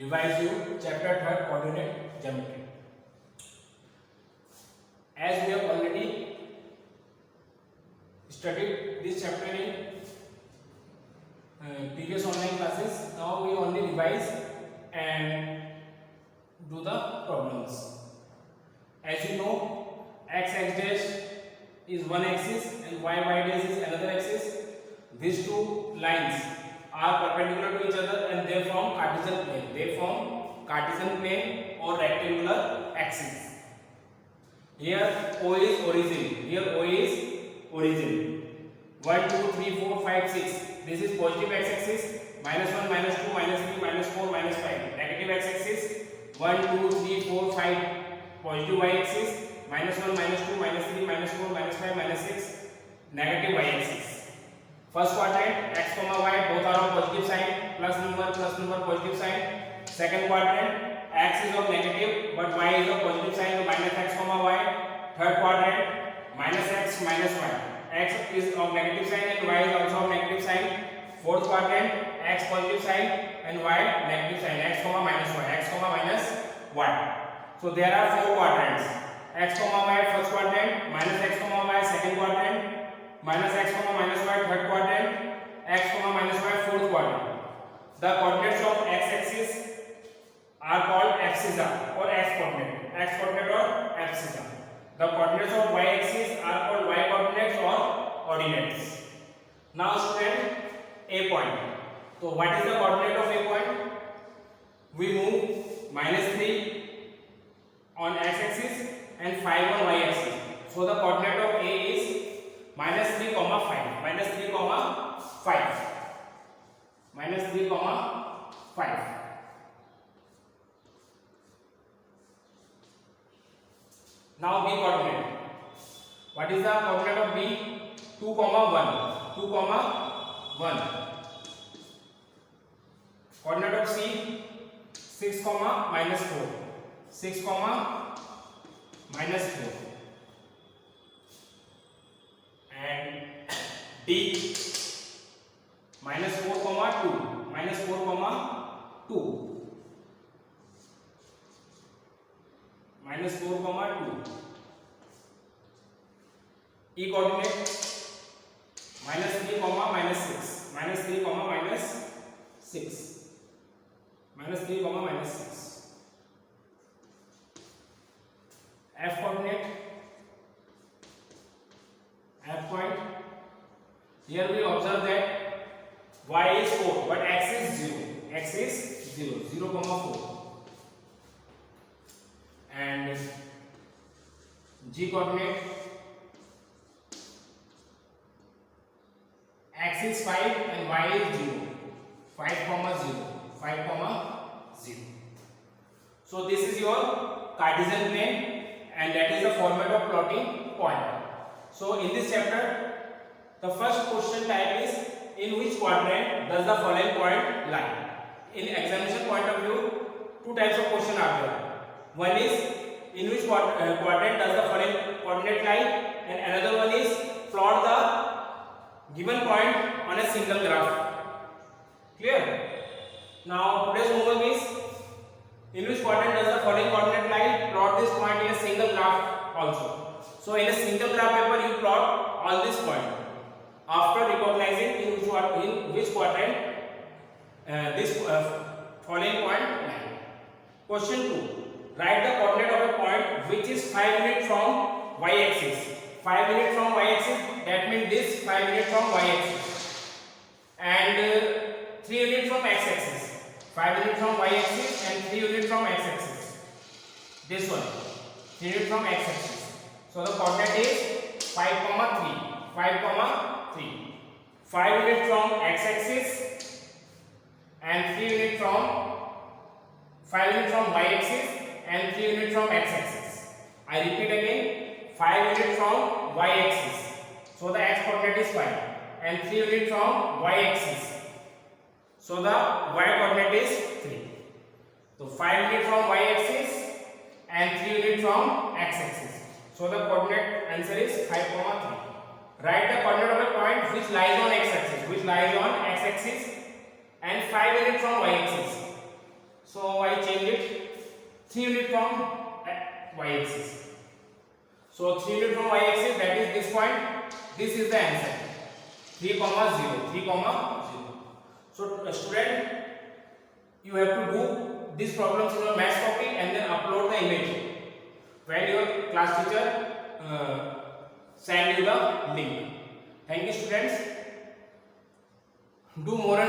revise you chapter 3rd coordinate geometry. As we have already studied this chapter in previous online classes, now we only revise and do the problems. As you know, x dash is one axis and y dash is another axis. These two lines are perpendicular to each other and they form Cartesian plane. They form Cartesian plane or rectangular axis. Here O is origin. Here O is origin. 1, 2, 3, 4, 5, 6. This is positive x-axis. -1, -2, -3, -4, -5. Negative x-axis. 1, 2, 3, 4, 5. Positive y-axis. -1, -2, -3, -4, -5, -6. Negative y-axis. First quadrant x, y both are of positive sign. Plus number positive sign. Second quadrant x is of negative but y is of positive sign, so -x, y. Third quadrant -x, -y. X is of negative sign and y is also of negative sign. Fourth quadrant x positive sign and y negative sign. X, y. So there are four quadrants. X, y first quadrant, -x, y second quadrant, -x, y third quadrant, x, y fourth quadrant. The coordinates of x-axis are called abscissa or x-coordinate. X-coordinate or abscissa. The coordinates of y-axis are called y-coordinates or ordinates. Now student, A point. So what is the coordinate of A point? We move -3 on x-axis and 5 on y-axis. So the coordinate of A is -3, 5. -3, 5. -3, 5. Now B coordinate. What is the coordinate of B? 2, 1. 2, 1. Coordinate of C 6, -4. 6, -4. And D -4, 2. -4, 2. -4, 2. E coordinate -3, -6. -3, -6. -3, -6. F coordinate. F point. Here we observe that y is 4 but x is 0. X is 0. 0, 4. And G coordinate. X is 5 and y is 0. 5, 0. 5, 0. So this is your Cartesian plane and that is the format of plotting point. So in this chapter the first question type is in which quadrant does the following point lie? In examination point of view, two types of question are there. One is in which quadrant does the following coordinate lie and another one is plot the given point on a single graph. Clear? Now today's homework is in which quadrant does the following coordinate lie? Plot this point in a single graph also. So in a single graph paper you plot all this point after recognizing in which quadrant this following point lie. Question 2. Write the coordinate of a point which is 5 units from y-axis. 5 units from y-axis, that means this 5 units from y-axis. And 3 units from x-axis. 5 units from y-axis and 3 units from x-axis. This one, 3 units from x-axis. So the coordinate is 5, 3. 5, 3. 5 units from x-axis and 3 units from 5 units from y-axis and 3 units from x-axis. I repeat again, 5 units from y-axis. So the x coordinate is 5 and 3 units from y-axis. So the y coordinate is 3. So 5 units from y-axis and 3 units from x-axis. So the coordinate answer is 5, 3. Write the coordinate of a point which lies on x-axis, and 5 units from y-axis. So I change it 3 unit from y-axis. So 3 unit from y-axis, that is this point. This is the answer. 3, 0, 3, 0. So student, you have to do these problems in your maths copy and then upload the image when your class teacher send you the link. Thank you students. Do more and